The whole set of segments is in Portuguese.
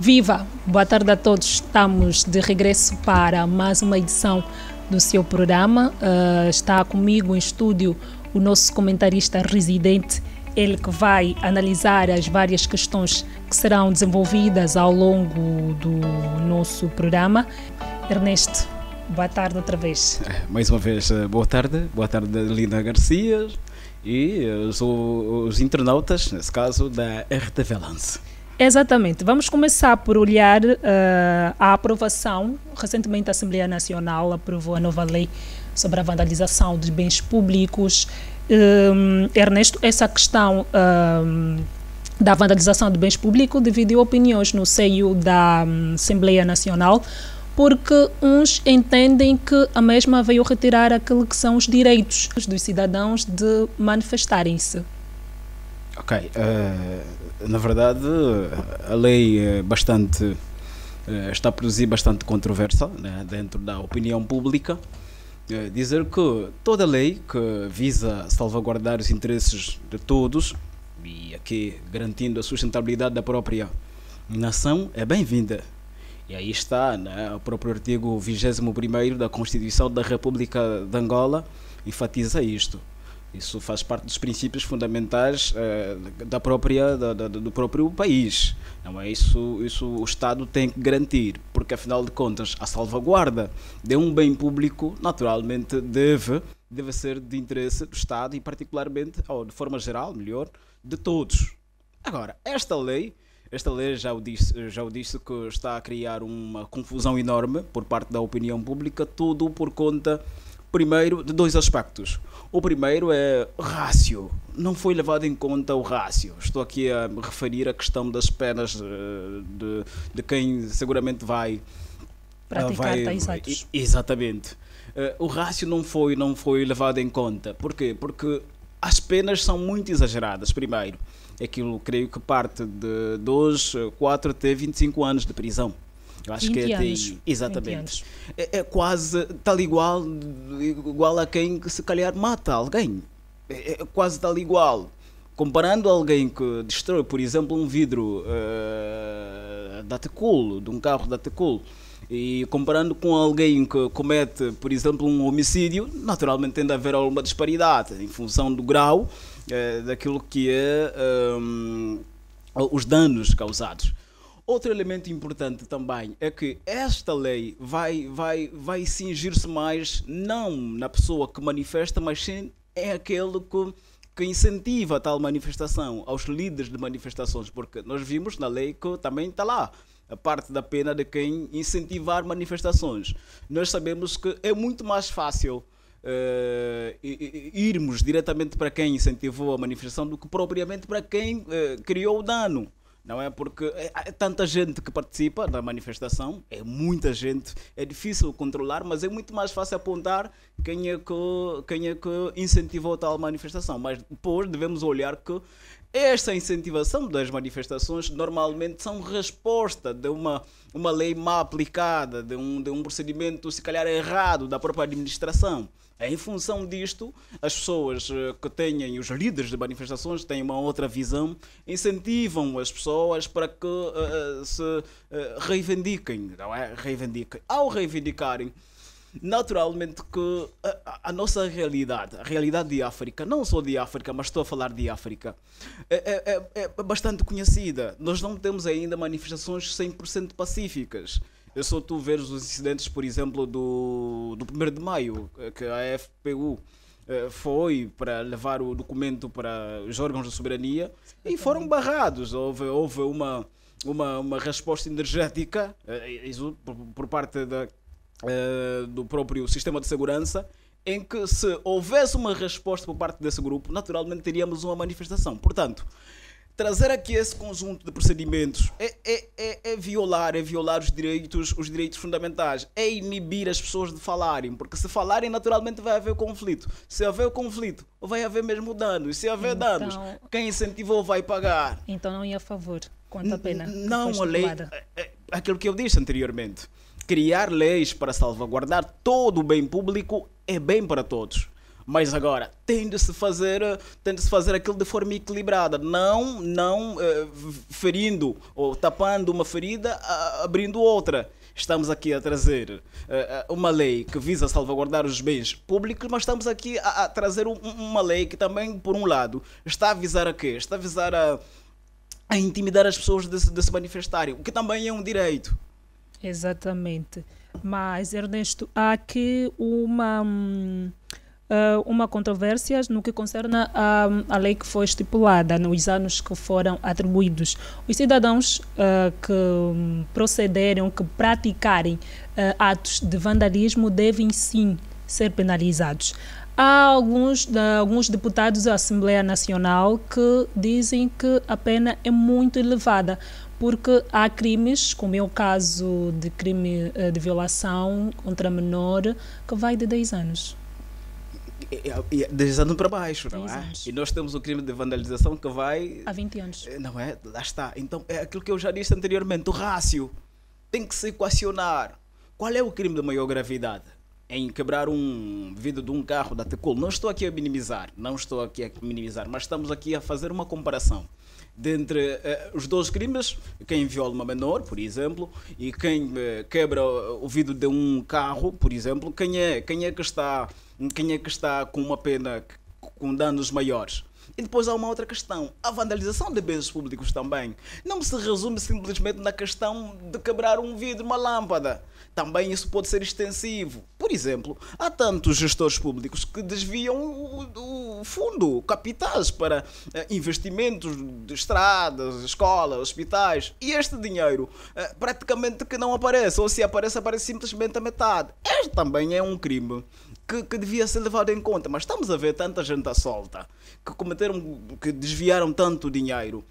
Viva! Boa tarde a todos. Estamos de regresso para mais uma edição do seu programa. Está comigo em estúdio o nosso comentarista residente, ele que vai analisar as várias questões que serão desenvolvidas ao longo do nosso programa. Ernesto, boa tarde outra vez. Mais uma vez, boa tarde Linda Garcia e os internautas, nesse caso, da RTV Lance. Exatamente. Vamos começar por olhar a aprovação. Recentemente a Assembleia Nacional aprovou a nova lei sobre a vandalização de bens públicos. Ernesto, essa questão da vandalização de bens públicos dividiu opiniões no seio da Assembleia Nacional, porque uns entendem que a mesma veio retirar aquilo que são os direitos dos cidadãos de manifestarem-se. Ok, na verdade a lei está a produzir bastante controvérsia, né, dentro da opinião pública. Dizer que toda lei que visa salvaguardar os interesses de todos e aqui garantindo a sustentabilidade da própria nação é bem-vinda. E aí está, né, o próprio artigo 21º da Constituição da República de Angola enfatiza isto. Isso faz parte dos princípios fundamentais do próprio país. Não é isso o Estado tem que garantir, porque afinal de contas a salvaguarda de um bem público naturalmente deve ser de interesse do Estado e particularmente, ou de forma geral, melhor, de todos. Agora, esta lei já o disse que está a criar uma confusão enorme por parte da opinião pública, tudo por conta, primeiro, de dois aspectos. O primeiro é rácio. Não foi levado em conta o rácio. Estou aqui a me referir à questão das penas de quem seguramente vai praticar tais atos. Exatamente. O rácio não foi levado em conta. Porquê? Porque as penas são muito exageradas. Primeiro, aquilo creio que parte de 2, 4 até 25 anos de prisão. Eu acho que é anos. Exatamente. É quase tal igual a quem que se calhar mata alguém. É quase tal igual. Comparando alguém que destrói, por exemplo, um vidro da Tecul, de um carro da Tecul, e comparando com alguém que comete, por exemplo, um homicídio, naturalmente tem de haver alguma disparidade em função do grau daquilo que é os danos causados. Outro elemento importante também é que esta lei vai cingir-se mais não na pessoa que manifesta, mas sim é aquele que incentiva a tal manifestação, aos líderes de manifestações, porque nós vimos na lei que também está lá a parte da pena de quem incentivar manifestações. Nós sabemos que é muito mais fácil irmos diretamente para quem incentivou a manifestação do que propriamente para quem criou o dano. Não é? Porque é tanta gente que participa da manifestação, é muita gente, é difícil controlar, mas é muito mais fácil apontar quem é que incentivou tal manifestação. Mas depois devemos olhar que esta incentivação das manifestações normalmente são resposta de uma lei mal aplicada, de um procedimento se calhar errado da própria administração. Em função disto, as pessoas que têm, os líderes de manifestações têm uma outra visão, incentivam as pessoas para que se reivindiquem, não é? Ao reivindicarem, naturalmente que a nossa realidade, a realidade de África, não só de África, mas estou a falar de África, é bastante conhecida. Nós não temos ainda manifestações 100% pacíficas. É só tu veres os incidentes, por exemplo, do 1º de maio, que a FPU foi para levar o documento para os órgãos de soberania e foram barrados. Houve uma resposta energética por parte do próprio sistema de segurança, em que se houvesse uma resposta por parte desse grupo, naturalmente teríamos uma manifestação. Portanto, trazer aqui esse conjunto de procedimentos é violar os direitos fundamentais, é inibir as pessoas de falarem, porque se falarem naturalmente vai haver conflito. Se houver conflito, vai haver mesmo dano, e se houver danos, quem incentivou vai pagar. Então não ia a favor, quanto a pena? Não, a lei, aquilo que eu disse anteriormente, criar leis para salvaguardar todo o bem público é bem para todos. Mas agora, tende-se fazer aquilo de forma equilibrada, não ferindo ou tapando uma ferida, abrindo outra. Estamos aqui a trazer uma lei que visa salvaguardar os bens públicos, mas estamos aqui a trazer uma lei que também, por um lado, está a visar a quê? Está a visar a intimidar as pessoas de se manifestarem, o que também é um direito. Exatamente. Mas, Ernesto, há aqui uma controvérsia no que concerne a lei que foi estipulada nos anos que foram atribuídos. Os cidadãos que procederem, que praticarem atos de vandalismo devem sim ser penalizados. Há alguns deputados da Assembleia Nacional que dizem que a pena é muito elevada, porque há crimes, como é o caso de crime de violação contra menor, que vai de 10 anos. 10 anos para baixo, não é? E nós temos o crime de vandalização que vai... Há 20 anos. Não é? Lá está. Então, é aquilo que eu já disse anteriormente, o rácio tem que se equacionar. Qual é o crime de maior gravidade? Em quebrar um vidro de um carro da Tecol. Não estou aqui a minimizar, mas estamos aqui a fazer uma comparação dentre os dois crimes, quem viola uma menor, por exemplo, e quem quebra o vidro de um carro, por exemplo, quem é que está com uma pena com danos maiores. E depois há uma outra questão, a vandalização de bens públicos também não se resume simplesmente na questão de quebrar um vidro, uma lâmpada. Também isso pode ser extensivo. Por exemplo, há tantos gestores públicos que desviam o fundo, capitais para investimentos de estradas, escolas, hospitais. E este dinheiro praticamente que não aparece, ou se aparece simplesmente a metade. Este também é um crime que devia ser levado em conta. Mas estamos a ver tanta gente à solta que desviaram tanto dinheiro.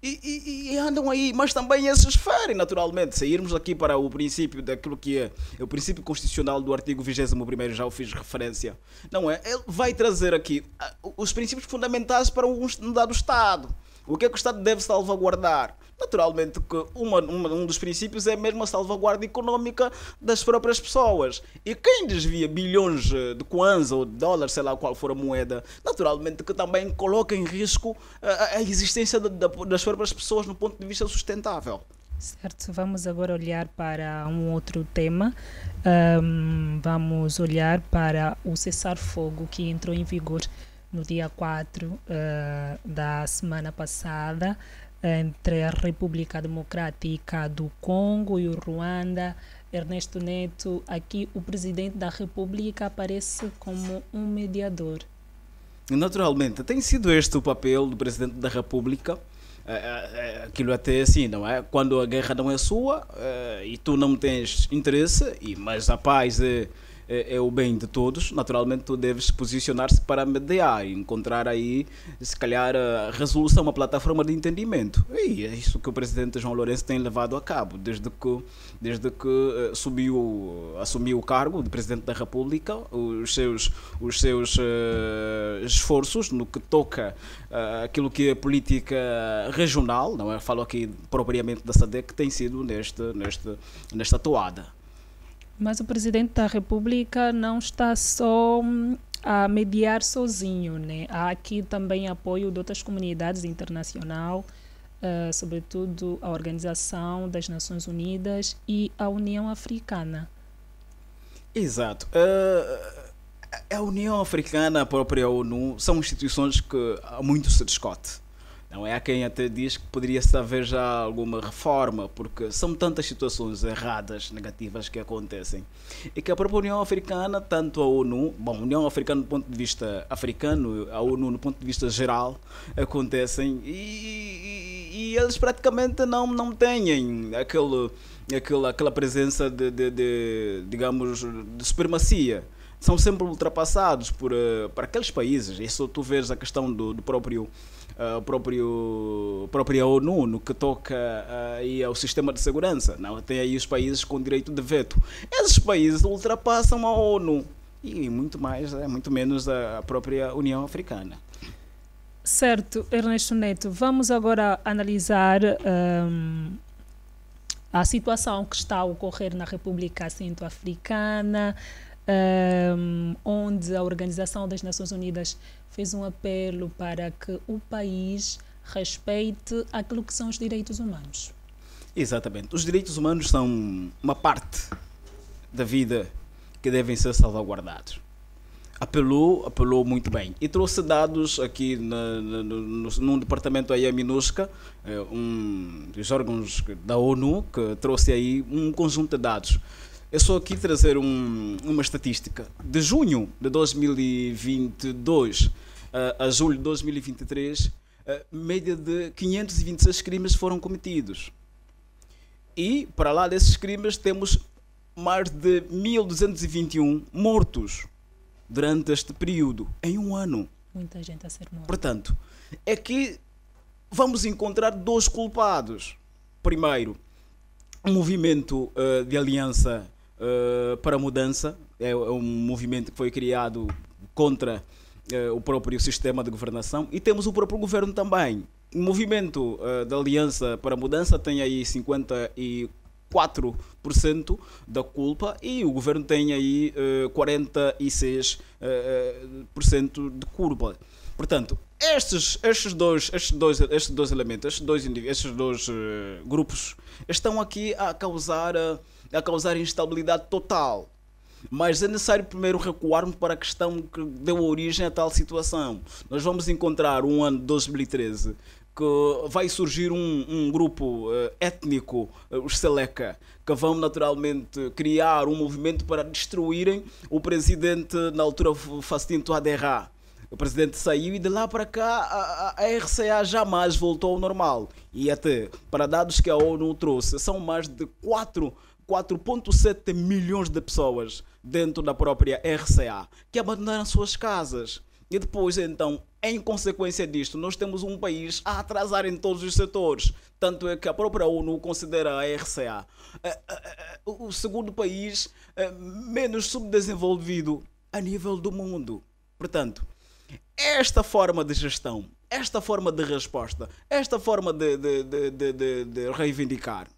E andam aí, mas também esses ferem, naturalmente. Sairmos aqui para o princípio daquilo que é o princípio constitucional do artigo 21º, já o fiz referência, não é? Ele vai trazer aqui os princípios fundamentais para um dado Estado. O que é que o Estado deve salvaguardar? Naturalmente que um dos princípios é mesmo a salvaguarda económica das próprias pessoas. E quem desvia bilhões de kwanza ou de dólares, sei lá qual for a moeda, naturalmente que também coloca em risco a existência das próprias pessoas no ponto de vista sustentável. Certo, vamos agora olhar para um outro tema. Vamos olhar para o cessar-fogo que entrou em vigor no dia 4 da semana passada, entre a República Democrática do Congo e o Ruanda. Ernesto Neto, aqui o presidente da República aparece como um mediador. Naturalmente, tem sido este o papel do presidente da República. Aquilo até assim, não é? Quando a guerra não é sua e tu não tens interesse, mas a paz é o bem de todos, naturalmente tu deves posicionar-se para mediar e encontrar aí, se calhar, a resolução, uma plataforma de entendimento. E é isso que o presidente João Lourenço tem levado a cabo, desde que assumiu o cargo de presidente da República, os seus esforços no que toca aquilo que é política regional, não é? Falo aqui propriamente da SADC, que tem sido nesta toada. Mas o presidente da República não está só a mediar sozinho, né? Há aqui também apoio de outras comunidades internacionais, sobretudo a Organização das Nações Unidas e a União Africana. Exato. A União Africana, a própria ONU, são instituições que há muito se discute. Não é? Há quem até diz que poderia-se haver já alguma reforma, porque são tantas situações erradas, negativas que acontecem. E que a própria União Africana, tanto a ONU, a União Africana do ponto de vista africano, a ONU do ponto de vista geral, acontecem e eles praticamente não têm aquela presença digamos, de supremacia. São sempre ultrapassados por aqueles países. Isso tu vês a questão do própria ONU no que toca aí ao sistema de segurança. Não, tem aí os países com direito de veto. Esses países ultrapassam a ONU e muito menos a própria União Africana. Certo, Ernesto Neto. Vamos agora analisar a situação que está a ocorrer na República Centro-Africana. onde a Organização das Nações Unidas fez um apelo para que o país respeite aquilo que são os direitos humanos. Exatamente. Os direitos humanos são uma parte da vida que devem ser salvaguardados. Apelou muito bem e trouxe dados aqui num departamento aí a MINUSCA, um dos órgãos da ONU, que trouxe aí um conjunto de dados. Eu só aqui trazer uma estatística. De junho de 2022 a julho de 2023, média de 526 crimes foram cometidos. E, para lá desses crimes, temos mais de 1.221 mortos durante este período, em um ano. Muita gente a ser morta. Portanto, é que vamos encontrar dois culpados. Primeiro, um movimento de aliança para a mudança. É um movimento que foi criado contra o próprio sistema de governação. E temos o próprio governo também. O movimento da aliança para a mudança tem aí 54% da culpa e o governo tem aí 46% de culpa. Portanto, estes dois elementos, estes dois grupos estão aqui a causar instabilidade total. Mas é necessário primeiro recuarmos para a questão que deu origem a tal situação. Nós vamos encontrar um ano de 2013 que vai surgir um grupo étnico, os Seleka, que vão naturalmente criar um movimento para destruírem o presidente, na altura Faustin Touadéra. O presidente saiu e de lá para cá a RCA jamais voltou ao normal. E até, para dados que a ONU trouxe, são mais de 4,7 milhões de pessoas dentro da própria RCA que abandonaram suas casas. E depois, então, em consequência disto, nós temos um país a atrasar em todos os setores. Tanto é que a própria ONU considera a RCA o segundo país menos subdesenvolvido a nível do mundo. Portanto, esta forma de gestão, esta forma de resposta, esta forma de reivindicar,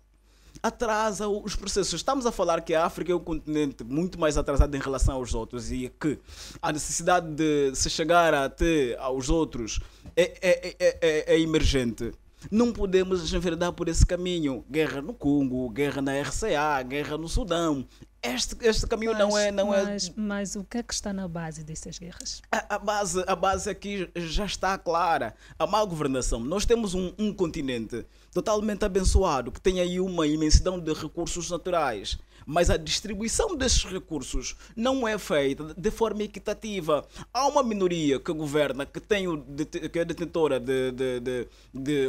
atrasa os processos. Estamos a falar que a África é um continente muito mais atrasado em relação aos outros e que a necessidade de se chegar até aos outros é emergente. Não podemos enveredar por esse caminho. Guerra no Congo, guerra na RCA, guerra no Sudão. Este caminho não é. Mas o que é que está na base dessas guerras? A base aqui já está clara. A má governação. Nós temos um continente totalmente abençoado, que tem aí uma imensidão de recursos naturais. Mas a distribuição desses recursos não é feita de forma equitativa. Há uma minoria que governa, que é detentora de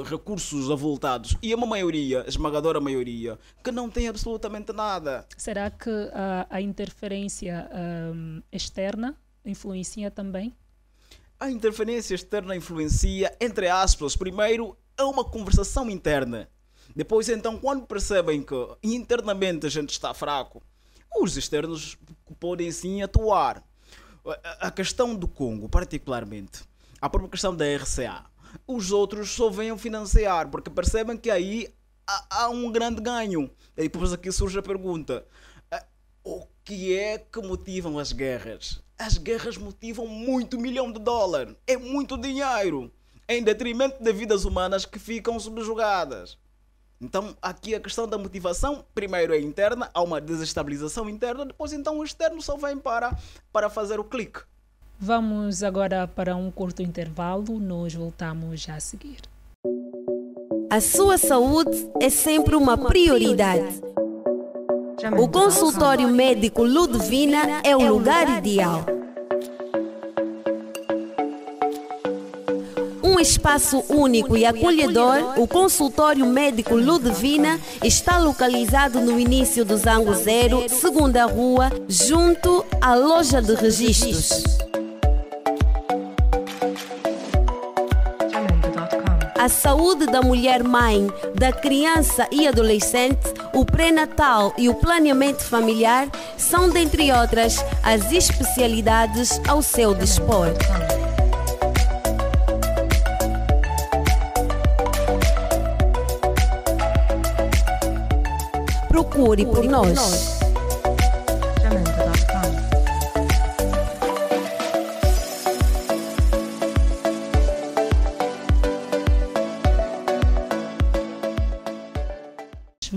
recursos avultados, e uma maioria, a esmagadora maioria, que não tem absolutamente nada. Será que a interferência externa influencia também? A interferência externa influencia, entre aspas. Primeiro, é uma conversação interna. Depois, então, quando percebem que internamente a gente está fraco, os externos podem sim atuar. A questão do Congo, particularmente, a própria questão da RCA, os outros só vêm financiar, porque percebem que aí há um grande ganho. E depois aqui surge a pergunta: o que é que motivam as guerras? As guerras motivam muito $1 milhão. É muito dinheiro, em detrimento de vidas humanas que ficam subjugadas. Então, aqui a questão da motivação, primeiro é interna, há uma desestabilização interna, depois então o externo só vem para fazer o clique. Vamos agora para um curto intervalo, nós voltamos já a seguir. A sua saúde é sempre uma prioridade. O consultório médico Ludivina é o lugar ideal. Um espaço único e acolhedor, o consultório médico Ludivina está localizado no início do Zango Zero, segunda rua, junto à loja de registros. A saúde da mulher mãe, da criança e adolescente, o pré-natal e o planeamento familiar são, dentre outras, as especialidades ao seu dispor. Procure por nós.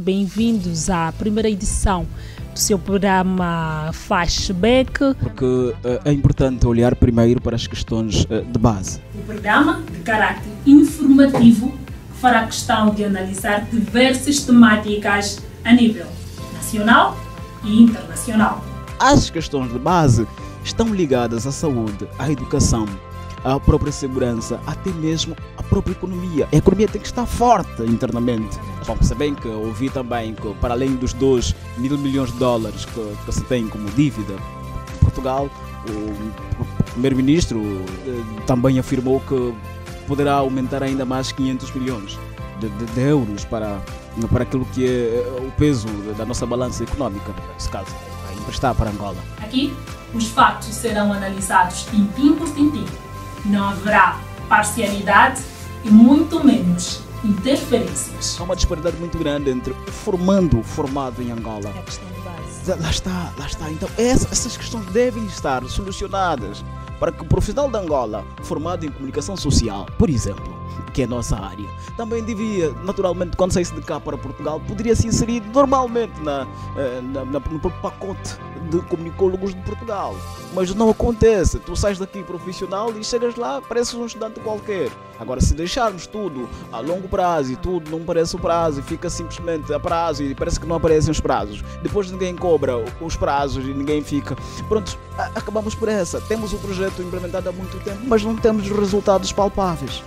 bem-vindos à primeira edição do seu programa Flashback. Porque é importante olhar primeiro para as questões de base. O programa, de caráter informativo, fará questão de analisar diversas temáticas a nível nacional e internacional. As questões de base estão ligadas à saúde, à educação, à própria segurança, até mesmo à própria economia. A economia tem que estar forte internamente. Bom, se bem que ouvi também que, para além dos 2 mil milhões de dólares que se tem como dívida em Portugal, o primeiro-ministro também afirmou que poderá aumentar ainda mais 500 milhões de euros para aquilo que é o peso da nossa balança económica, nesse caso, vai emprestar para Angola. Aqui, os fatos serão analisados tintim por tintim. Não haverá parcialidade e muito menos interferências. Há uma disparidade muito grande entre o formado em Angola. É a questão de base. Lá está. Então essas questões devem estar solucionadas para que o profissional de Angola, formado em comunicação social, por exemplo, que é a nossa área, também devia, naturalmente, quando saísse de cá para Portugal, poderia se inserir normalmente no próprio pacote de comunicólogos de Portugal. Mas não acontece. Tu sais daqui profissional e chegas lá, pareces um estudante qualquer. Agora, se deixarmos tudo a longo prazo e tudo não parece o prazo e fica simplesmente a prazo e parece que não aparecem os prazos, depois ninguém cobra os prazos e ninguém fica. Pronto, acabamos por essa. Temos o projeto implementado há muito tempo, mas não temos resultados palpáveis.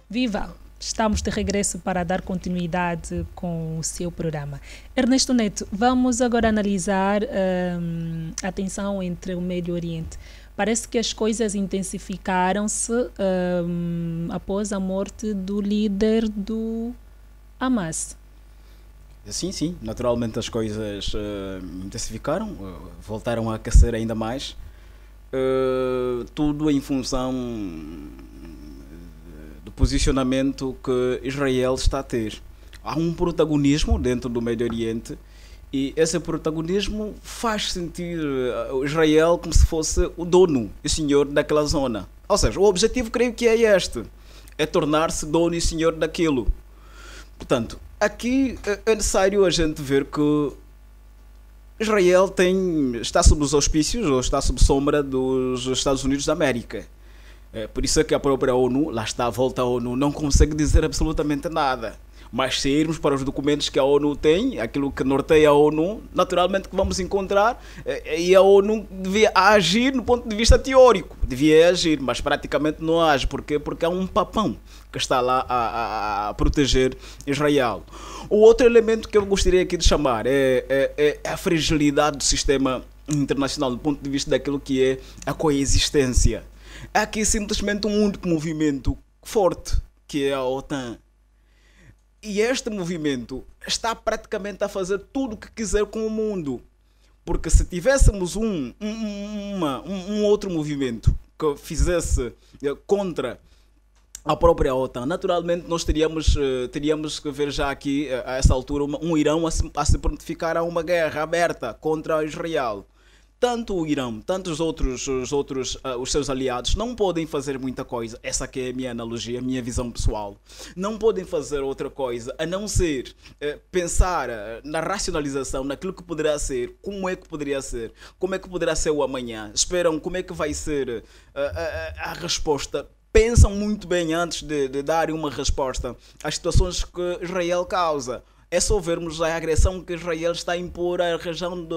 Viva! Estamos de regresso para dar continuidade com o seu programa. Ernesto Neto, vamos agora analisar a tensão entre o Médio Oriente. Parece que as coisas intensificaram-se após a morte do líder do Hamas. Sim, naturalmente as coisas intensificaram, voltaram a aquecer ainda mais, tudo em função do posicionamento que Israel está a ter. Há um protagonismo dentro do Médio Oriente e esse protagonismo faz sentir Israel como se fosse o dono e senhor daquela zona. Ou seja, o objetivo creio que é este, é tornar-se dono e senhor daquilo. Portanto, aqui é necessário a gente ver que Israel está sob os auspícios ou está sob sombra dos Estados Unidos da América. Por isso é que a própria ONU, lá está a volta à ONU, não consegue dizer absolutamente nada. Mas se irmos para os documentos que a ONU tem, aquilo que norteia a ONU, naturalmente que vamos encontrar, e a ONU devia agir no ponto de vista teórico, devia agir, mas praticamente não age. Porquê? Porque há um papão que está lá a proteger Israel. O outro elemento que eu gostaria aqui de chamar é a fragilidade do sistema internacional, do ponto de vista daquilo que é a coexistência. Há aqui simplesmente um único movimento forte, que é a OTAN. E este movimento está praticamente a fazer tudo o que quiser com o mundo. Porque se tivéssemos um outro movimento que fizesse contra a própria OTAN, naturalmente nós teríamos que ver já aqui, a essa altura, um Irão a se prontificar a uma guerra aberta contra Israel. Tanto o Irão, tanto os seus aliados não podem fazer muita coisa. Essa aqui é a minha analogia, a minha visão pessoal. Não podem fazer outra coisa a não ser pensar na racionalização, naquilo que poderá ser, como é que poderia ser, como é que poderá ser o amanhã. Esperam como é que vai ser a resposta. Pensam muito bem antes de darem uma resposta às situações que Israel causa. É só vermos a agressão que Israel está a impor à região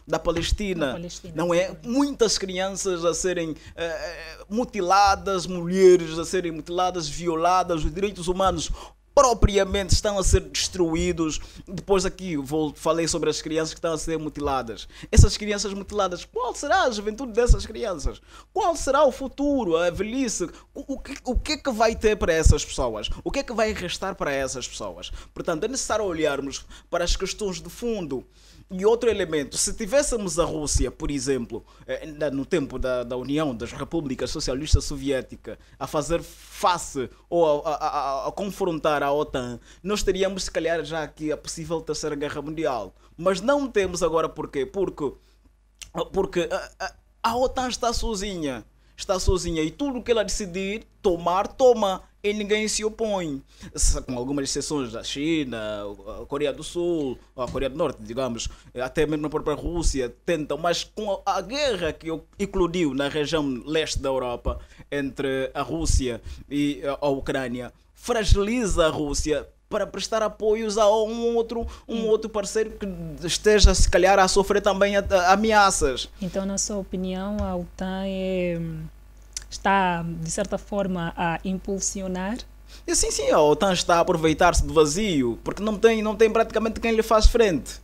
da Palestina. Não é? Muitas crianças a serem mutiladas, mulheres a serem mutiladas, violadas, os direitos humanos propriamente estão a ser destruídos. Depois aqui falei sobre as crianças que estão a ser mutiladas. Essas crianças mutiladas, qual será a juventude dessas crianças? Qual será o futuro, a velhice? O que é que vai ter para essas pessoas? O que é que vai restar para essas pessoas? Portanto, é necessário olharmos para as questões de fundo. E outro elemento, se tivéssemos a Rússia, por exemplo, no tempo da União das Repúblicas Socialistas Soviéticas, a fazer face ou a confrontar a OTAN, nós teríamos, se calhar, já aqui a possível Terceira Guerra Mundial. Mas não temos agora. Porquê? Porque Porque a OTAN está sozinha. Está sozinha e tudo o que ela decidir tomar, toma. E ninguém se opõe. Com algumas exceções da China, a Coreia do Sul, a Coreia do Norte, digamos, até mesmo a própria Rússia tentam, mas com a guerra que eclodiu na região leste da Europa entre a Rússia e a Ucrânia, fragiliza a Rússia para prestar apoios a um outro parceiro que esteja, se calhar, a sofrer também ameaças. Então, na sua opinião, a OTAN está, de certa forma, a impulsionar? E sim, a OTAN está a aproveitar-se do vazio, porque não tem praticamente quem lhe faz frente.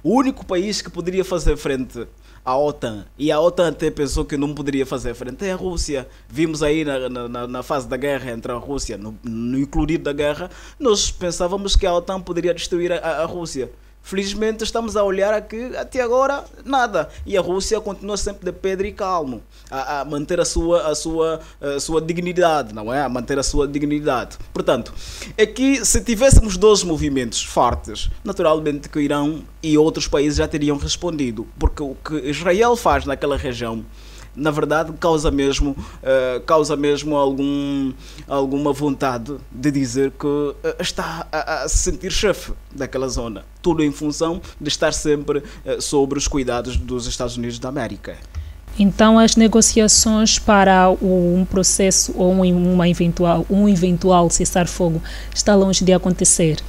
O único país que poderia fazer frente à OTAN, e a OTAN até pensou que não poderia fazer frente, é a Rússia. Vimos aí na fase da guerra entre a Rússia, no eclodir da guerra, nós pensávamos que a OTAN poderia destruir a Rússia. Felizmente estamos a olhar aqui, até agora, nada. E a Rússia continua sempre de pedra e calmo, a manter a sua dignidade, não é? A manter a sua dignidade. Portanto, aqui, se tivéssemos dois movimentos fortes, naturalmente que o Irão e outros países já teriam respondido. Porque o que Israel faz naquela região, na verdade, causa mesmo alguma vontade de dizer que está a se sentir chefe daquela zona. Tudo em função de estar sempre sobre os cuidados dos Estados Unidos da América. Então, as negociações para um processo ou um eventual cessar-fogo está longe de acontecer?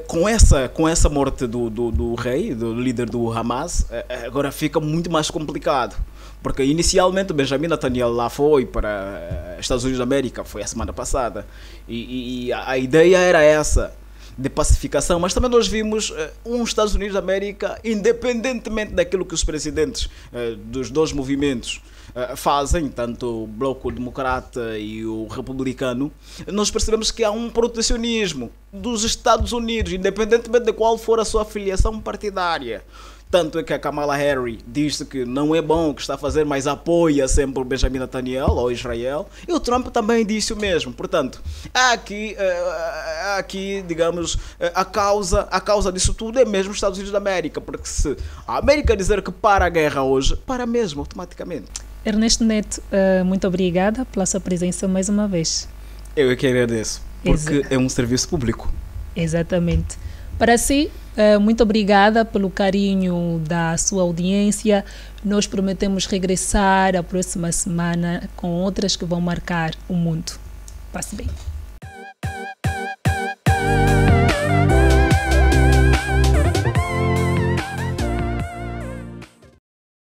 Com essa morte do rei, do líder do Hamas, agora fica muito mais complicado. Porque inicialmente o Benjamin Netanyahu lá foi para Estados Unidos da América, foi a semana passada, e a ideia era essa, de pacificação, mas também nós vimos Estados Unidos da América, independentemente daquilo que os presidentes dos dois movimentos fazem, tanto o Bloco Democrata e o Republicano, nós percebemos que há um protecionismo dos Estados Unidos, independentemente de qual for a sua filiação partidária. Tanto é que a Kamala Harris disse que não é bom o que está a fazer, mas apoia sempre o Benjamin Netanyahu ou Israel. E o Trump também disse o mesmo. Portanto, aqui digamos, a causa disso tudo é mesmo os Estados Unidos da América. Porque se a América dizer que para a guerra hoje, para mesmo, automaticamente. Ernesto Neto, muito obrigada pela sua presença mais uma vez. Eu é que agradeço, porque é um serviço público. Exatamente. Para si, muito obrigada pelo carinho da sua audiência. Nós prometemos regressar a próxima semana com outras que vão marcar o mundo. Passe bem.